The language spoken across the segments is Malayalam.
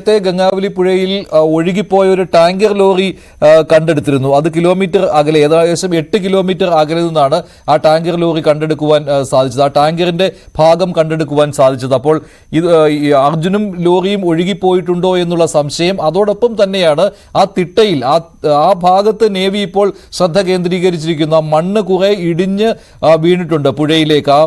നേരത്തെ ഗംഗാവലി പുഴയിൽ ഒഴുകിപ്പോയ ഒരു ടാങ്കർ ലോറി കണ്ടെടുത്തിരുന്നു. അത് കിലോമീറ്റർ അകലെ, ഏകദേശം 8 കിലോമീറ്റർ അകലെ നിന്നാണ് ആ ടാങ്കർ ലോറി കണ്ടെടുക്കുവാൻ സാധിച്ചത്, ആ ടാങ്കറിന്റെ ഭാഗം കണ്ടെടുക്കുവാൻ സാധിച്ചത്. അപ്പോൾ ഇത് അർജുനും ലോറിയും ഒഴുകിപ്പോയിട്ടുണ്ടോ എന്നുള്ള സംശയം. അതോടൊപ്പം തന്നെയാണ് ആ തിട്ടയിൽ ആ ഭാഗത്ത് നേവി ഇപ്പോൾ ശ്രദ്ധ കേന്ദ്രീകരിച്ചിരിക്കുന്നു. ആ മണ്ണ് കുറെ ഇടിഞ്ഞ് വീണിട്ടുണ്ട് പുഴയിലേക്ക്. ആ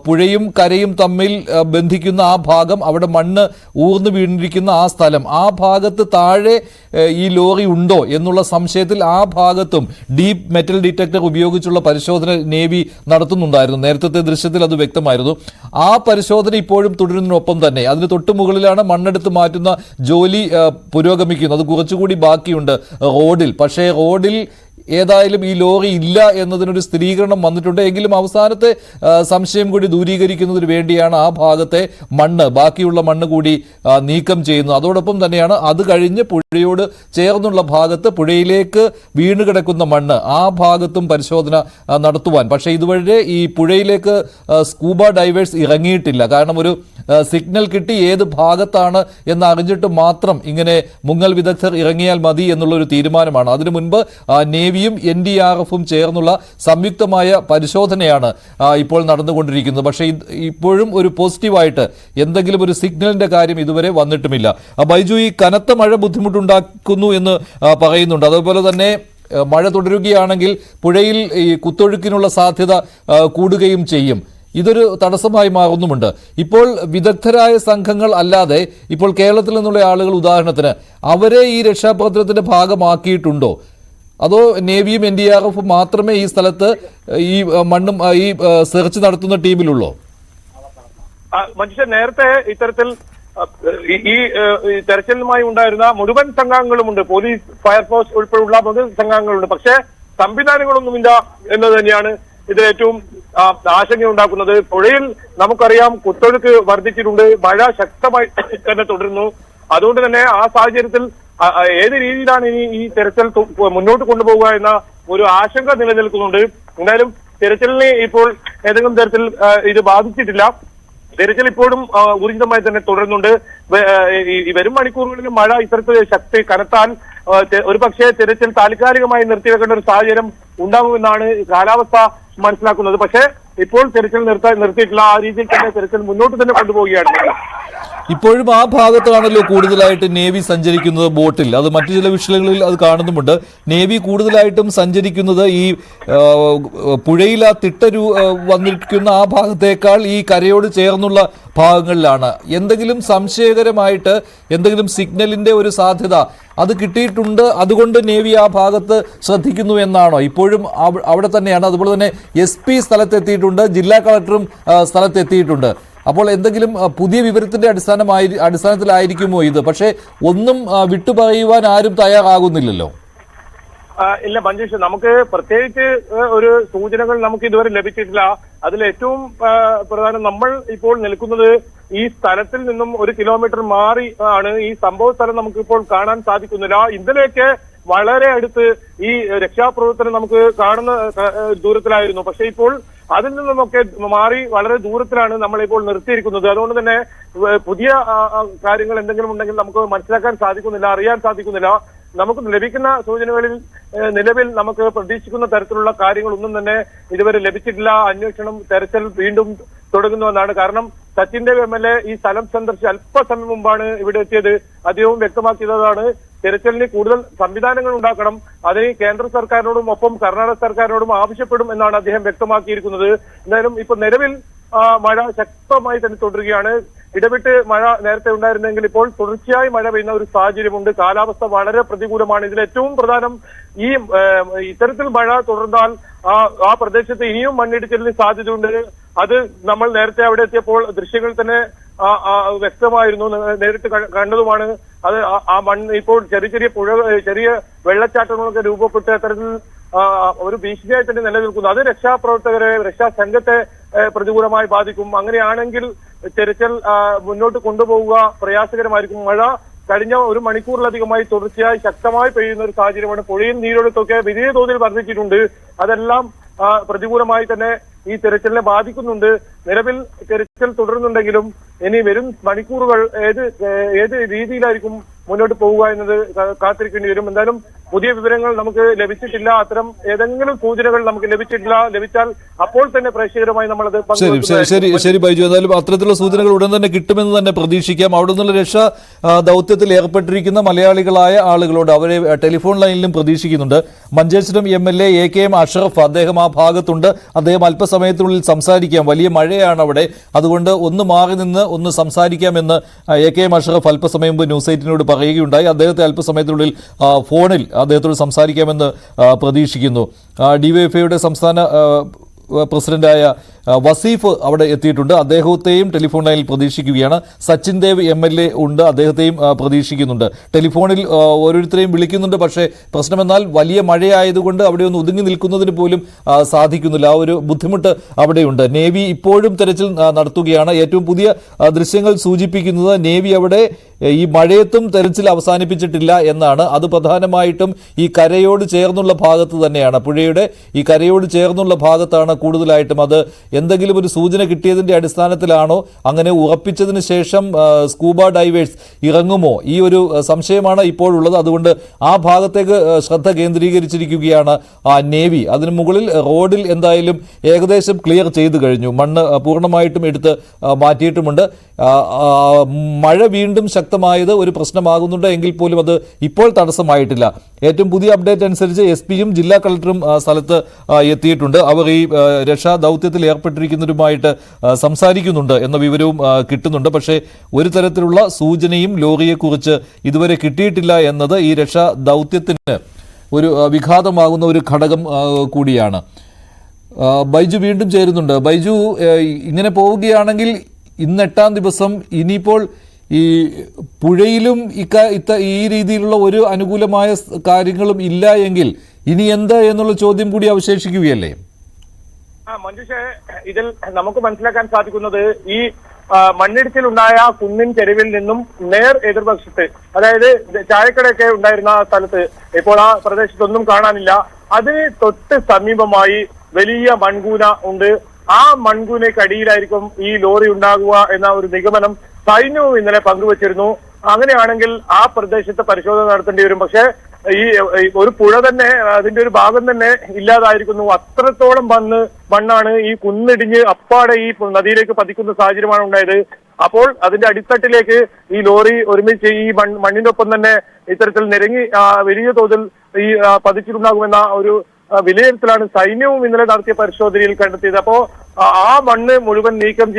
പുഴയും കരയും തമ്മിൽ ബന്ധിക്കുന്ന ആ ഭാഗം, അവിടെ മണ്ണ് ഊർന്നു വീണിരിക്കുന്ന ആ സ്ഥലം, ആ ഭാഗത്ത് താഴെ ഈ ലോറി ഉണ്ടോ എന്നുള്ള സംശയത്തിൽ ആ ഭാഗത്തും ഡീപ് മെറ്റൽ ഡിറ്റക്ടർ ഉപയോഗിച്ചുള്ള പരിശോധന നേവി നടത്തുന്നുണ്ടായിരുന്നു. നേരത്തെ ദൃശ്യത്തിൽ അത് വ്യക്തമായിരുന്നു. ആ പരിശോധന ഇപ്പോഴും തുടരുന്നതിനൊപ്പം തന്നെ അതിന് തൊട്ടു മുകളിലാണ് മണ്ണെടുത്ത് മാറ്റുന്ന ജോലി പുരോഗമിക്കുന്നത്. അത് കുറച്ചുകൂടി ബാക്കിയുണ്ട് റോഡിൽ. പക്ഷേ റോഡിൽ ഏതായാലും ഈ ലോറി ഇല്ല എന്നതിനൊരു സ്ഥിരീകരണം വന്നിട്ടുണ്ട്. എങ്കിലും അവസാനത്തെ സംശയം കൂടി ദൂരീകരിക്കുന്നതിന് വേണ്ടിയാണ് ആ ഭാഗത്തെ മണ്ണ്, ബാക്കിയുള്ള മണ്ണ് കൂടി നീക്കം ചെയ്യുന്നത്. അതോടൊപ്പം തന്നെയാണ് അത് കഴിഞ്ഞ് പുഴയോട് ചേർന്നുള്ള ഭാഗത്ത് പുഴയിലേക്ക് വീണുകിടക്കുന്ന മണ്ണ്, ആ ഭാഗത്തും പരിശോധന നടത്തുവാൻ. പക്ഷേ ഇതുവരെ ഈ പുഴയിലേക്ക് സ്കൂബ ഡൈവേഴ്സ് ഇറങ്ങിയിട്ടില്ല. കാരണം ഒരു സിഗ്നൽ കിട്ടി ഏത് ഭാഗത്താണ് എന്ന് അറിഞ്ഞിട്ട് മാത്രം ഇങ്ങനെ മുങ്ങൽ വിദഗ്ധർ ഇറങ്ങിയാൽ മതി എന്നുള്ളൊരു തീരുമാനമാണ്. അതിനു മുൻപ് നേവിയും NDRF-ഉം ചേർന്നുള്ള സംയുക്തമായ പരിശോധനയാണ് ഇപ്പോൾ നടന്നുകൊണ്ടിരിക്കുന്നത്. പക്ഷേ ഇപ്പോഴും ഒരു പോസിറ്റീവായിട്ട് എന്തെങ്കിലും ഒരു സിഗ്നലിന്റെ കാര്യം ഇതുവരെ വന്നിട്ടുമില്ല. ബൈജു, ഈ കനത്ത മഴ ബുദ്ധിമുട്ടുണ്ടാക്കുന്നു എന്ന് പറയുന്നുണ്ട്. അതുപോലെ തന്നെ മഴ തുടരുകയാണെങ്കിൽ പുഴയിൽ ഈ കുത്തൊഴുക്കിനുള്ള സാധ്യത കൂടുകയും ചെയ്യും. ഇതൊരു തടസ്സമായി മാറുന്നുമുണ്ട്. ഇപ്പോൾ വിദഗ്ധരായ സംഘങ്ങൾ അല്ലാതെ ഇപ്പോൾ കേരളത്തിൽ നിന്നുള്ള ആളുകൾ, ഉദാഹരണത്തിന്, അവരെ ഈ രക്ഷാപ്രവർത്തനത്തിന്റെ ഭാഗമാക്കിയിട്ടുണ്ടോ? അതോ നേവിയും NDRF-ഉം മാത്രമേ ഈ സ്ഥലത്ത് ഈ മണ്ണും ഈ സെർച്ച് നടത്തുന്ന ടീമിലുള്ളോ? മനുഷ്യൻ നേരത്തെ ഇത്തരത്തിൽ ഈ തെരച്ചിലുമായി ഉണ്ടായിരുന്ന മുഴുവൻ സംഘങ്ങളുമുണ്ട്. പോലീസ്, ഫയർഫോഴ്സ് ഉൾപ്പെടെയുള്ള മുഴുവൻ സംഘങ്ങളുണ്ട്. പക്ഷേ സംവിധാനങ്ങളൊന്നുമില്ല എന്ന് തന്നെയാണ് ഇത് ഏറ്റവും ആശങ്കയുണ്ടാക്കുന്നത്. പുഴയിൽ നമുക്കറിയാം കുത്തൊഴുക്ക് വർദ്ധിച്ചിട്ടുണ്ട്, മഴ ശക്തമായി തന്നെ തുടരുന്നു. അതുകൊണ്ട് തന്നെ ആ സാഹചര്യത്തിൽ ഏത് രീതിയിലാണ് ഇനി ഈ തെരച്ചിൽ മുന്നോട്ട് കൊണ്ടുപോകുക എന്ന ഒരു ആശങ്ക നിലനിൽക്കുന്നുണ്ട്. എന്തായാലും തെരച്ചിലിനെ ഇപ്പോൾ ഏതെങ്കിലും തരത്തിൽ ഇത് ബാധിച്ചിട്ടില്ല. തെരച്ചിൽ ഇപ്പോഴും ഊർജിതമായി തന്നെ തുടരുന്നുണ്ട്. വരും മണിക്കൂറുകളിൽ മഴ ഇത്തരത്തിൽ ശക്തി കനത്താൽ ഒരുപക്ഷെ തെരച്ചിൽ താൽക്കാലികമായി നിർത്തിവെക്കേണ്ട ഒരു സാഹചര്യം ഉണ്ടാകുമെന്നാണ് കാലാവസ്ഥ മനസ്സിലാക്കുന്നത്. പക്ഷേ ഇപ്പോൾ തെരച്ചിൽ നിർത്തിയിട്ടില്ല. ആ രീതിയിൽ തന്നെ തെരച്ചിൽ മുന്നോട്ട് തന്നെ കൊണ്ടുപോവുകയാണ്. ഇപ്പോഴും ആ ഭാഗത്താണല്ലോ കൂടുതലായിട്ട് നേവി സഞ്ചരിക്കുന്നത് ബോട്ടിൽ. അത് മറ്റു ചില വിഷയങ്ങളിൽ അത് കാണുന്നുമുണ്ട്. നേവി കൂടുതലായിട്ടും സഞ്ചരിക്കുന്നത് ഈ പുഴയിൽ ആ തിട്ട വന്നിരിക്കുന്ന ആ ഭാഗത്തേക്കാൾ ഈ കരയോട് ചേർന്നുള്ള ഭാഗങ്ങളിലാണ്. എന്തെങ്കിലും സംശയകരമായിട്ട് എന്തെങ്കിലും സിഗ്നലിന്റെ ഒരു സാധ്യത അത് കിട്ടിയിട്ടുണ്ട്, അതുകൊണ്ട് നേവി ആ ഭാഗത്ത് ശ്രദ്ധിക്കുന്നു എന്നാണോ? ഇപ്പോഴും അവിടെ തന്നെയാണ്. അതുപോലെ തന്നെ SP സ്ഥലത്തെത്തിയിട്ടുണ്ട്, ജില്ലാ കളക്ടറും സ്ഥലത്തെത്തിയിട്ടുണ്ട്. അപ്പോൾ എന്തെങ്കിലും പുതിയ വിവരത്തിന്റെ അടിസ്ഥാനത്തിലായിരിക്കുമോ ഇത്? പക്ഷേ ഒന്നും വിട്ടുപറയുവാൻ ആരും തയ്യാറാകുന്നില്ലല്ലോ. ഇല്ല മഞ്ജുഷ്, നമുക്ക് പ്രത്യേകിച്ച് ഒരു സൂചനകൾ നമുക്ക് ഇതുവരെ ലഭിച്ചിട്ടില്ല. അതിൽ ഏറ്റവും പ്രധാനം, നമ്മൾ ഇപ്പോൾ നിൽക്കുന്നത് ഈ സ്ഥലത്തിൽ നിന്നും 1 കിലോമീറ്റർ മാറി ആണ്. ഈ സംഭവ സ്ഥലം നമുക്കിപ്പോൾ കാണാൻ സാധിക്കുന്നില്ല. ഇന്നലെയൊക്കെ വളരെ അടുത്ത് ഈ രക്ഷാപ്രവർത്തനം നമുക്ക് കാണുന്ന ദൂരത്തിലായിരുന്നു. പക്ഷെ ഇപ്പോൾ അതിൽ നിന്നുമൊക്കെ മാറി വളരെ ദൂരത്തിലാണ് നമ്മളിപ്പോൾ നിർത്തിയിരിക്കുന്നത്. അതുകൊണ്ട് തന്നെ പുതിയ കാര്യങ്ങൾ എന്തെങ്കിലും ഉണ്ടെങ്കിൽ നമുക്ക് മനസ്സിലാക്കാൻ സാധിക്കുന്നില്ല, അറിയാൻ സാധിക്കുന്നില്ല. നമുക്ക് ലഭിക്കുന്ന സൂചനകളിൽ നിലവിൽ നമുക്ക് പ്രതീക്ഷിക്കുന്ന തരത്തിലുള്ള കാര്യങ്ങളൊന്നും തന്നെ ഇതുവരെ ലഭിച്ചിട്ടില്ല. അന്വേഷണം, തെരച്ചിൽ വീണ്ടും തുടങ്ങുന്നുവെന്നാണ്. കാരണം സച്ചിൻ ദേവ് MLA ഈ സ്ഥലം സന്ദർശിച്ച് അല്പസമയം മുമ്പാണ് ഇവിടെ എത്തിയത്. അദ്ദേഹവും വ്യക്തമാക്കിയതാണ് തെരച്ചിലിന് കൂടുതൽ സംവിധാനങ്ങൾ ഉണ്ടാക്കണം, അതിന് കേന്ദ്ര സർക്കാരിനോടും ഒപ്പം കർണാടക സർക്കാരിനോടും ആവശ്യപ്പെടും എന്നാണ് അദ്ദേഹം വ്യക്തമാക്കിയിരിക്കുന്നത്. എന്തായാലും ഇപ്പൊ നിലവിൽ മഴ ശക്തമായി തന്നെ തുടരുകയാണ്. ഇടവിട്ട് മഴ നേരത്തെ ഉണ്ടായിരുന്നെങ്കിൽ ഇപ്പോൾ തുടർച്ചയായി മഴ പെയ്യുന്ന ഒരു സാഹചര്യമുണ്ട്. കാലാവസ്ഥ വളരെ പ്രതികൂലമാണ്. ഇതിൽ ഏറ്റവും പ്രധാനം, ഈ ഇത്തരത്തിൽ മഴ തുടർന്നാൽ ആ പ്രദേശത്ത് ഇനിയും മണ്ണിടിച്ചിലിന് സാധ്യതയുണ്ട്. അത് നമ്മൾ നേരത്തെ അവിടെ എത്തിയപ്പോൾ ദൃശ്യങ്ങൾ തന്നെ വ്യക്തമായിരുന്നു, നേരിട്ട് കണ്ടതുമാണ്. അത് ആ മണ്ണ് ഇപ്പോൾ ചെറിയ വെള്ളച്ചാട്ടങ്ങളൊക്കെ രൂപപ്പെട്ട് അത്തരത്തിൽ ഒരു ഭീഷണിയായി തന്നെ നിലനിൽക്കുന്നു. അത് രക്ഷാപ്രവർത്തകരെ, രക്ഷാസംഘത്തെ പ്രതികൂലമായി ബാധിക്കും. അങ്ങനെയാണെങ്കിൽ തെരച്ചിൽ മുന്നോട്ട് കൊണ്ടുപോവുക പ്രയാസകരമായിരിക്കും. മഴ കഴിഞ്ഞ 1 മണിക്കൂറിലധികമായി തുടർച്ചയായി ശക്തമായി പെയ്യുന്ന ഒരു സാഹചര്യമാണ്. പുഴയും നീരൊഴുക്കൊക്കെ വലിയ തോതിൽ വർദ്ധിച്ചിട്ടുണ്ട്. അതെല്ലാം പ്രതികൂലമായി തന്നെ ഈ തെരച്ചിലിനെ ബാധിക്കുന്നുണ്ട്. നിലവിൽ തെരച്ചിൽ തുടരുന്നുണ്ടെങ്കിലും ഇനി വരും മണിക്കൂറുകൾ ഏത് രീതിയിലായിരിക്കും മുന്നോട്ട് പോവുക എന്നത് കാത്തിരിക്കേണ്ടി വരും. എന്തായാലും പുതിയ വിവരങ്ങൾ നമുക്ക് ലഭിച്ചിട്ടില്ല. അത്തരം ഏതെങ്കിലും സൂചനകൾ നമുക്ക് ലഭിച്ചാൽ അപ്പോൾ തന്നെ പ്രേക്ഷകരുമായി നമ്മളത് ശരി ബൈജു, എന്തായാലും അത്തരത്തിലുള്ള സൂചനകൾ ഉടൻ തന്നെ കിട്ടുമെന്ന് തന്നെ പ്രതീക്ഷിക്കാം. അവിടെ നിന്നുള്ള രക്ഷാ ദൗത്യത്തിൽ ഏർപ്പെട്ടിരിക്കുന്ന മലയാളികളായ ആളുകളോട് അവരെ ടെലിഫോൺ ലൈനിലും പ്രതീക്ഷിക്കുന്നുണ്ട്. മഞ്ചേശ്വരം MLA AK അഷ്റഫ് അദ്ദേഹം ആ ഭാഗത്തുണ്ട്. അദ്ദേഹം അല്പസമയത്തിനുള്ളിൽ സംസാരിക്കാം. വലിയ മഴയാണ് അവിടെ, അതുകൊണ്ട് ഒന്ന് മാറി നിന്ന് ഒന്ന് സംസാരിക്കാമെന്ന് AK അഷ്റഫ് അല്പസമയം മുമ്പ് ന്യൂസ് 8 പറയുകയുണ്ടായി. അദ്ദേഹത്തെ അല്പസമയത്തിനുള്ളിൽ ഫോണിൽ അദ്ദേഹത്തോട് സംസാരിക്കാമെന്ന് പ്രതീക്ഷിക്കുന്നു. DYFIയുടെ സംസ്ഥാന പ്രസിഡന്റായ വസീഫ് അവിടെ എത്തിയിട്ടുണ്ട്. അദ്ദേഹത്തെയും ടെലിഫോൺ ലൈനിൽ പ്രതീക്ഷിക്കുകയാണ്. സച്ചിൻ ദേവ് MLA ഉണ്ട്, അദ്ദേഹത്തെയും പ്രതീക്ഷിക്കുന്നുണ്ട്. ടെലിഫോണിൽ ഓരോരുത്തരെയും വിളിക്കുന്നുണ്ട്. പക്ഷേ പ്രശ്നമെന്നാൽ വലിയ മഴയായതുകൊണ്ട് അവിടെ ഒന്ന് ഒതുങ്ങി നിൽക്കുന്നതിന് പോലും സാധിക്കുന്നില്ല. ആ ഒരു ബുദ്ധിമുട്ട് അവിടെയുണ്ട്. നേവി ഇപ്പോഴും തെരച്ചിൽ നടത്തുകയാണ്. ഏറ്റവും പുതിയ ദൃശ്യങ്ങൾ സൂചിപ്പിക്കുന്നത് നേവി അവിടെ ഈ മഴയത്തും തെരച്ചിൽ അവസാനിപ്പിച്ചിട്ടില്ല എന്നാണ്. അത് പ്രധാനമായിട്ടും ഈ കരയോട് ചേർന്നുള്ള ഭാഗത്ത് തന്നെയാണ്, പുഴയുടെ ഈ കരയോട് ചേർന്നുള്ള ഭാഗത്താണ് കൂടുതലായിട്ടും. അത് എന്തെങ്കിലും ഒരു സൂചന കിട്ടിയതിന്റെ അടിസ്ഥാനത്തിലാണോ, അങ്ങനെ ഉറപ്പിച്ചതിന് ശേഷം സ്കൂബ ഡൈവേഴ്സ് ഇറങ്ങുമോ, ഈ ഒരു സംശയമാണ് ഇപ്പോഴുള്ളത്. അതുകൊണ്ട് ആ ഭാഗത്തേക്ക് ശ്രദ്ധ കേന്ദ്രീകരിച്ചിരിക്കുകയാണ് നേവി. അതിനു മുകളിൽ റോഡിൽ എന്തായാലും ഏകദേശം ക്ലിയർ ചെയ്തു കഴിഞ്ഞു. മണ്ണ് പൂർണ്ണമായിട്ടും എടുത്ത് മാറ്റിയിട്ടുമുണ്ട്. മഴ വീണ്ടും ശക്തമായത് ഒരു പ്രശ്നമാകുന്നുണ്ട് എങ്കിൽ പോലും അത് ഇപ്പോൾ തടസ്സമായിട്ടില്ല. ഏറ്റവും പുതിയ അപ്ഡേറ്റ് അനുസരിച്ച് SP-യും ജില്ലാ കളക്ടറും സ്ഥലത്ത് എത്തിയിട്ടുണ്ട്. അവർ ഈ രക്ഷാ ദൗത്യത്തിൽ ഏർപ്പെട്ടിരിക്കുന്നവരുമായിട്ട് സംസാരിക്കുന്നുണ്ട് എന്ന വിവരവും കിട്ടുന്നുണ്ട്. പക്ഷേ ഒരു തരത്തിലുള്ള സൂചനയും ലോറിയെക്കുറിച്ച് ഇതുവരെ കിട്ടിയിട്ടില്ല എന്നത് ഈ രക്ഷാ ദൗത്യത്തിന് ഒരു വിഘാതമാകുന്ന ഒരു ഘടകം കൂടിയാണ്. ബൈജു വീണ്ടും ചേരുന്നുണ്ട്. ബൈജു, ഇങ്ങനെ പോവുകയാണെങ്കിൽ ഇന്ന് 8ാം ദിവസം, ഇനിയിപ്പോൾ ഈ പുഴയിലും ഈ രീതിയിലുള്ള ഒരു അനുകൂലമായ കാര്യങ്ങളും ഇല്ല എങ്കിൽ ഇനി എന്ത് എന്നുള്ള ചോദ്യം കൂടി അവശേഷിക്കുകയല്ലേ? മഞ്ജുഷേ, ഇതിൽ നമുക്ക് മനസ്സിലാക്കാൻ സാധിക്കുന്നത് ഈ മണ്ണിടിച്ചിലുണ്ടായ കുന്നിൻ ചെരുവിൽ നിന്നും നേർ എതിർവശത്ത്, അതായത് ചായക്കടയൊക്കെ ഉണ്ടായിരുന്ന സ്ഥലത്ത് ഇപ്പോൾ ആ പ്രദേശത്തൊന്നും കാണാനില്ല. അതിന് തൊട്ട് സമീപമായി വലിയ മൺകൂന ഉണ്ട്. ആ മൺകൂനയ്ക്കടിയിലായിരിക്കും ഈ ലോറി ഉണ്ടാകുക എന്ന ഒരു നിഗമനം സൈന്യവും ഇന്നലെ പങ്കുവച്ചിരുന്നു. അങ്ങനെയാണെങ്കിൽ ആ പ്രദേശത്ത് പരിശോധന നടത്തേണ്ടി വരും. പക്ഷേ ഈ ഒരു പുഴ തന്നെ, അതിന്റെ ഒരു ഭാഗം തന്നെ ഇല്ലാതായിരിക്കുന്നു. അത്രത്തോളം മണ്ണാണ് ഈ കുന്നിടിഞ്ഞ് അപ്പാടെ ഈ നദിയിലേക്ക് പതിക്കുന്ന സാഹചര്യമാണ് ഉണ്ടായത്. അപ്പോൾ അതിന്റെ അടിത്തട്ടിലേക്ക് ഈ ലോറി ഒരുമിച്ച് ഈ മണ്ണിന്റെ ഒപ്പം തന്നെ ഇത്തരത്തിൽ നിരങ്ങി വലിയ തോതിൽ ഈ പതിച്ചിട്ടുണ്ടാകുമെന്ന ഒരു വിലയിരുത്തലാണ് സൈന്യവും ഇന്നലെ നടത്തിയ പരിശോധനയിൽ കണ്ടെത്തിയത്. അപ്പോ ആ മണ്ണ് മുഴുവൻ നീക്കം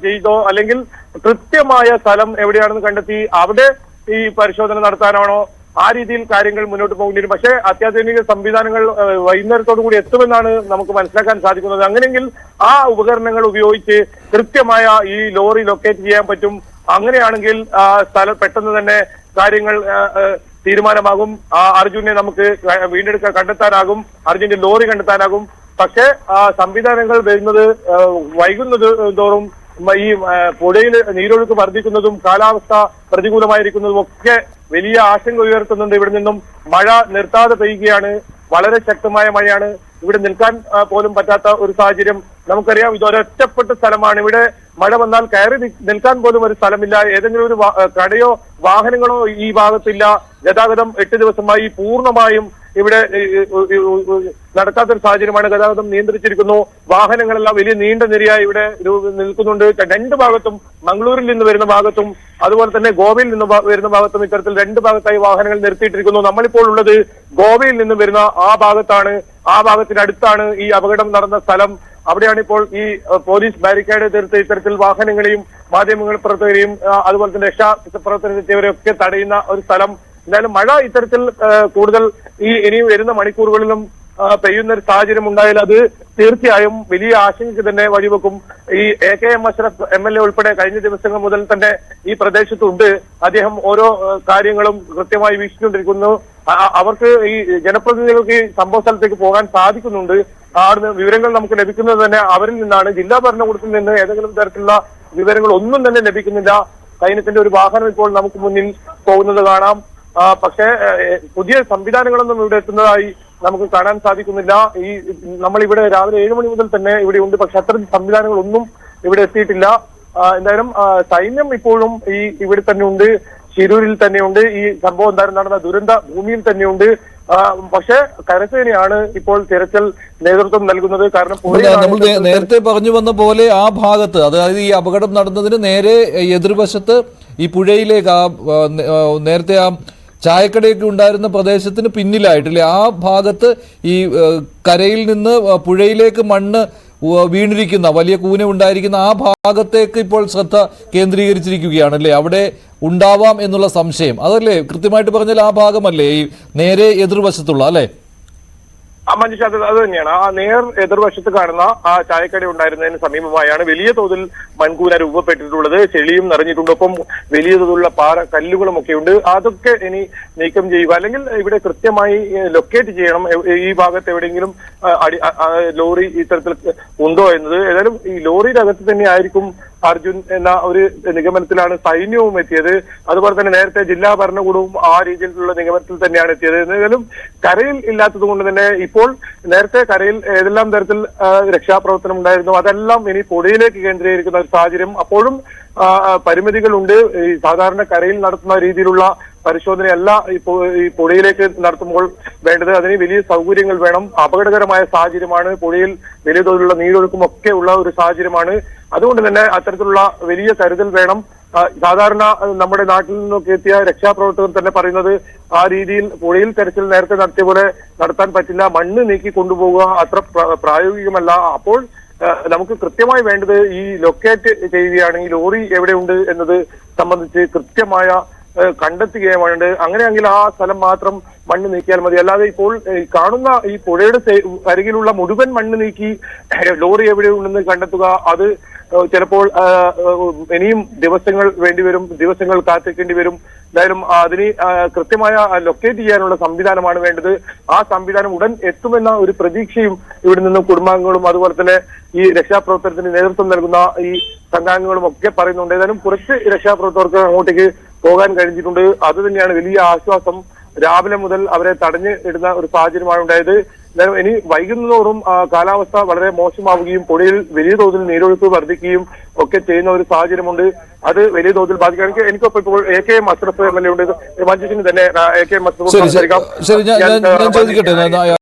ചെയ്തോ അല്ലെങ്കിൽ കൃത്യമായ സ്ഥലം എവിടെയാണെന്ന് കണ്ടെത്തി അവിടെ ഈ പരിശോധന നടത്താനാണോ, ആ രീതിയിൽ കാര്യങ്ങൾ മുന്നോട്ട് പോകേണ്ടി വരും. പക്ഷേ അത്യാധുനിക സംവിധാനങ്ങൾ വൈകുന്നേരത്തോടു കൂടി എത്തുമെന്നാണ് നമുക്ക് മനസ്സിലാക്കാൻ സാധിക്കുന്നത്. അങ്ങനെയെങ്കിൽ ആ ഉപകരണങ്ങൾ ഉപയോഗിച്ച് കൃത്യമായ ഈ ലോറി ലൊക്കേറ്റ് ചെയ്യാൻ പറ്റും. അങ്ങനെയാണെങ്കിൽ സ്ഥലം പെട്ടെന്ന് തന്നെ കാര്യങ്ങൾ തീരുമാനമാകും. അർജുനെ നമുക്ക് കണ്ടെത്താനാകും, അർജുന്റെ ലോറി കണ്ടെത്താനാകും. പക്ഷേ സംവിധാനങ്ങൾ വരുന്നത് വൈകുന്നത് തോറും ഈ പുഴയിൽ നീരൊഴുക്ക് വർദ്ധിക്കുന്നതും കാലാവസ്ഥ പ്രതികൂലമായിരിക്കുന്നതും ഒക്കെ വലിയ ആശങ്ക ഉയർത്തുന്നുണ്ട്. ഇവിടെ നിന്നും മഴ നിർത്താതെ പെയ്യുകയാണ്. വളരെ ശക്തമായ മഴയാണ്. ഇവിടെ നിൽക്കാൻ പോലും പറ്റാത്ത ഒരു സാഹചര്യം. നമുക്കറിയാം, ഇതൊരൊറ്റപ്പെട്ട സ്ഥലമാണ്. ഇവിടെ മഴ വന്നാൽ കയറി നിൽക്കാൻ പോലും ഒരു സ്ഥലമില്ല. ഏതെങ്കിലും ഒരു കടയോ വാഹനങ്ങളോ ഈ ഭാഗത്തില്ല. ഗതാഗതം 8 ദിവസമായി പൂർണ്ണമായും ഇവിടെ നടക്കാത്തൊരു സാഹചര്യമാണ്. ഗതാഗതം നിയന്ത്രിച്ചിരിക്കുന്നു. വാഹനങ്ങളെല്ലാം വലിയ നീണ്ട നിരയായി ഇവിടെ നിൽക്കുന്നുണ്ട്. 2 ഭാഗത്തും, മംഗളൂരിൽ നിന്ന് വരുന്ന ഭാഗത്തും അതുപോലെ തന്നെ ഗോവയിൽ നിന്ന് വരുന്ന ഭാഗത്തും ഇത്തരത്തിൽ 2 ഭാഗത്തായി വാഹനങ്ങൾ നിർത്തിയിട്ടിരിക്കുന്നു. നമ്മളിപ്പോൾ ഉള്ളത് ഗോവയിൽ നിന്ന് വരുന്ന ആ ഭാഗത്താണ്. ആ ഭാഗത്തിനടുത്താണ് ഈ അപകടം നടന്ന സ്ഥലം. അവിടെയാണ് ഇപ്പോൾ ഈ പോലീസ് ബാരിക്കേഡ് തീർത്ത് ഇത്തരത്തിൽ വാഹനങ്ങളെയും മാധ്യമങ്ങൾ പ്രവർത്തകരെയും അതുപോലെ തന്നെ രക്ഷാപ്രവർത്തനത്തെവരെയൊക്കെ തടയുന്ന ഒരു സ്ഥലം. എന്തായാലും മഴ ഇത്തരത്തിൽ കൂടുതൽ ഇനിയും വരുന്ന മണിക്കൂറുകളിലും പെയ്യുന്ന ഒരു സാഹചര്യം ഉണ്ടായാൽ അത് തീർച്ചയായും വലിയ ആശങ്കയ്ക്ക് തന്നെ വഴിവെക്കും. ഈ AK അഷ്റഫ് MLA ഉൾപ്പെടെ കഴിഞ്ഞ ദിവസങ്ങൾ മുതൽ തന്നെ ഈ പ്രദേശത്തുണ്ട്. അദ്ദേഹം ഓരോ കാര്യങ്ങളും കൃത്യമായി വീക്ഷിച്ചുകൊണ്ടിരിക്കുന്നു. അവർക്ക് ഈ ജനപ്രതിനിധികൾക്ക് ഈ സംഭവ സ്ഥലത്തേക്ക് പോകാൻ സാധിക്കുന്നുണ്ട്. അവിടുന്ന് വിവരങ്ങൾ നമുക്ക് ലഭിക്കുന്നത് തന്നെ അവരിൽ നിന്നാണ്. ജില്ലാ ഭരണകൂടത്തിൽ നിന്ന് ഏതെങ്കിലും തരത്തിലുള്ള വിവരങ്ങൾ ഒന്നും തന്നെ ലഭിക്കുന്നില്ല. സൈന്യത്തിന്റെ ഒരു വാഹനം ഇപ്പോൾ നമുക്ക് മുന്നിൽ പോകുന്നത് കാണാം. പക്ഷേ പുതിയ സംവിധാനങ്ങളൊന്നും ഇവിടെ എത്തുന്നതായി നമുക്ക് കാണാൻ സാധിക്കുന്നില്ല. ഈ നമ്മളിവിടെ രാവിലെ 7 മണി മുതൽ തന്നെ ഇവിടെ ഉണ്ട്, പക്ഷെ അത്തരം സംവിധാനങ്ങളൊന്നും ഇവിടെ എത്തിയിട്ടില്ല. എന്തായാലും സൈന്യം ഇപ്പോഴും ഇവിടെ തന്നെ ഉണ്ട്, ശിരൂരിൽ തന്നെയുണ്ട്, ഈ സംഭവം എന്തായാലും നടന്ന ദുരന്ത ഭൂമിയിൽ തന്നെയുണ്ട്. പക്ഷെ കരസേനയാണ് ഇപ്പോൾ തിരച്ചിൽ നേതൃത്വം നൽകുന്നത്. കാരണം നമ്മൾ നേരത്തെ പറഞ്ഞു വന്ന പോലെ ആ ഭാഗത്ത്, അതായത് ഈ അപകടം നടന്നതിന് നേരെ എതിർവശത്ത് ഈ പുഴയിലേക്ക് നേരത്തെ ആ ചായക്കടയൊക്കെ ഉണ്ടായിരുന്ന പ്രദേശത്തിന് പിന്നിലായിട്ടില്ലേ, ആ ഭാഗത്ത് ഈ കരയിൽ നിന്ന് പുഴയിലേക്ക് മണ്ണ് വീണിരിക്കുന്ന വലിയ കൂന ഉണ്ടായിരിക്കുന്ന ആ ഭാഗത്തേക്ക് ഇപ്പോൾ ശ്രദ്ധ കേന്ദ്രീകരിച്ചിരിക്കുകയാണല്ലേ? അവിടെ ഉണ്ടാവാം എന്നുള്ള സംശയം അതല്ലേ? കൃത്യമായിട്ട് പറഞ്ഞാൽ ആ ഭാഗമല്ലേ ഈ നേരെ എതിർവശത്തുള്ള, അല്ലേ? മഞ്ജുഷ, അത് തന്നെയാണ്. ആ നേർ എതിർവശത്ത് കാണുന്ന ആ ചായക്കട ഉണ്ടായിരുന്നതിന് സമീപമായാണ് വലിയ തോതിൽ മൺകൂന രൂപപ്പെട്ടിട്ടുള്ളത്. ചെളിയും നിറഞ്ഞിട്ടുണ്ട്, ഒപ്പം വലിയ തോതിലുള്ള കല്ലുകളും ഒക്കെ ഉണ്ട്. അതൊക്കെ ഇനി നീക്കം ചെയ്യുക, അല്ലെങ്കിൽ ഇവിടെ കൃത്യമായി ലൊക്കേറ്റ് ചെയ്യണം ഈ ഭാഗത്ത് എവിടെയെങ്കിലും ലോറി ഇത്തരത്തിൽ ഉണ്ടോ എന്നത്. ഏതായാലും ഈ ലോറിയുടെ അകത്ത് തന്നെ ആയിരിക്കും അർജുൻ എന്ന ഒരു നിഗമനത്തിലാണ് സൈന്യവും എത്തിയത്. അതുപോലെ തന്നെ നേരത്തെ ജില്ലാ ഭരണകൂടവും ആ രീതിയിലുള്ള നിഗമനത്തിൽ തന്നെയാണ് എത്തിയത്. എന്നാലും കരയിൽ ഇല്ലാത്തത് കൊണ്ട് തന്നെ ഇപ്പോൾ നേരത്തെ കരയിൽ ഏതെല്ലാം തരത്തിൽ രക്ഷാപ്രവർത്തനം ഉണ്ടായിരുന്നു അതെല്ലാം ഇനി പുഴയിലേക്ക് കേന്ദ്രീകരിക്കുന്ന ഒരു സാഹചര്യം. അപ്പോഴും പരിമിതികളുണ്ട്. ഈ സാധാരണ കരയിൽ നടത്തുന്ന രീതിയിലുള്ള പരിശോധനയല്ല ഈ പുഴയിലേക്ക് നടത്തുമ്പോൾ വേണ്ടത്. അതിന് വലിയ സൗകര്യങ്ങൾ വേണം. അപകടകരമായ സാഹചര്യമാണ്. പുഴയിൽ വലിയ തോതിലുള്ള നീരൊഴുക്കും ഒക്കെ ഉള്ള ഒരു സാഹചര്യമാണ്. അതുകൊണ്ട് തന്നെ അത്തരത്തിലുള്ള വലിയ കരുതൽ വേണം. സാധാരണ നമ്മുടെ നാട്ടിൽ നിന്നൊക്കെ എത്തിയ രക്ഷാപ്രവർത്തകർ തന്നെ പറയുന്നത് ആ രീതിയിൽ പുഴയിൽ തെരച്ചിൽ നേരത്തെ നടത്തിയ പോലെ നടത്താൻ പറ്റില്ല, മണ്ണ് നീക്കി കൊണ്ടുപോകുക അത്ര പ്രായോഗികമല്ല. അപ്പോൾ നമുക്ക് കൃത്യമായി വേണ്ടത് ഈ ലൊക്കേറ്റ് ചെയ്യുകയാണ്, ഈ ലോറി എവിടെയുണ്ട് എന്നത് സംബന്ധിച്ച് കൃത്യമായ കണ്ടെത്തുകയാണ്. അങ്ങനെയെങ്കിൽ ആ സ്ഥലം മാത്രം മണ്ണ് നീക്കിയാൽ മതി. അല്ലാതെ ഇപ്പോൾ കാണുന്ന ഈ പുഴയുടെ അരികിലുള്ള മുഴുവൻ മണ്ണ് നീക്കി ലോറി എവിടെയുണ്ടെന്ന് കണ്ടെത്തുക, അത് ചിലപ്പോൾ ഇനിയും ദിവസങ്ങൾ വേണ്ടിവരും, ദിവസങ്ങൾ കാത്തിരിക്കേണ്ടി വരും. എന്തായാലും അതിന് കൃത്യമായ ലൊക്കേറ്റ് ചെയ്യാനുള്ള സംവിധാനമാണ് വേണ്ടത്. ആ സംവിധാനം ഉടൻ എത്തുമെന്ന ഒരു പ്രതീക്ഷയും ഇവിടെ നിന്നും കുടുംബാംഗങ്ങളും അതുപോലെ തന്നെ ഈ രക്ഷാപ്രവർത്തനത്തിന് നേതൃത്വം നൽകുന്ന ഈ സംഘാംഗങ്ങളും ഒക്കെ പറയുന്നുണ്ട്. ഏതായാലും കുറച്ച് രക്ഷാപ്രവർത്തകർക്ക് അങ്ങോട്ടേക്ക് പോകാൻ കഴിഞ്ഞിട്ടുണ്ട്. അത് തന്നെയാണ് വലിയ ആശ്വാസം. രാവിലെ മുതൽ അവരെ തടഞ്ഞ് ഇടുന്ന ഒരു സാഹചര്യമാണ് ഉണ്ടായത്. ഇനി വൈകുന്നതോറും കാലാവസ്ഥ വളരെ മോശമാവുകയും പുഴയിൽ വലിയ തോതിൽ നീരൊഴുക്ക് വർദ്ധിക്കുകയും ഒക്കെ ചെയ്യുന്ന ഒരു സാഹചര്യമുണ്ട്. അത് വലിയ തോതിൽ ബാധിക്കുകയാണെങ്കിൽ എനിക്കൊപ്പം ഇപ്പോൾ AK അഷ്റഫ് MLA ഉണ്ട്. മഞ്ജുഷിന് തന്നെ AK അഷ്റഫ് ശരി, ഞാൻ ചോദിക്കട്ടെ.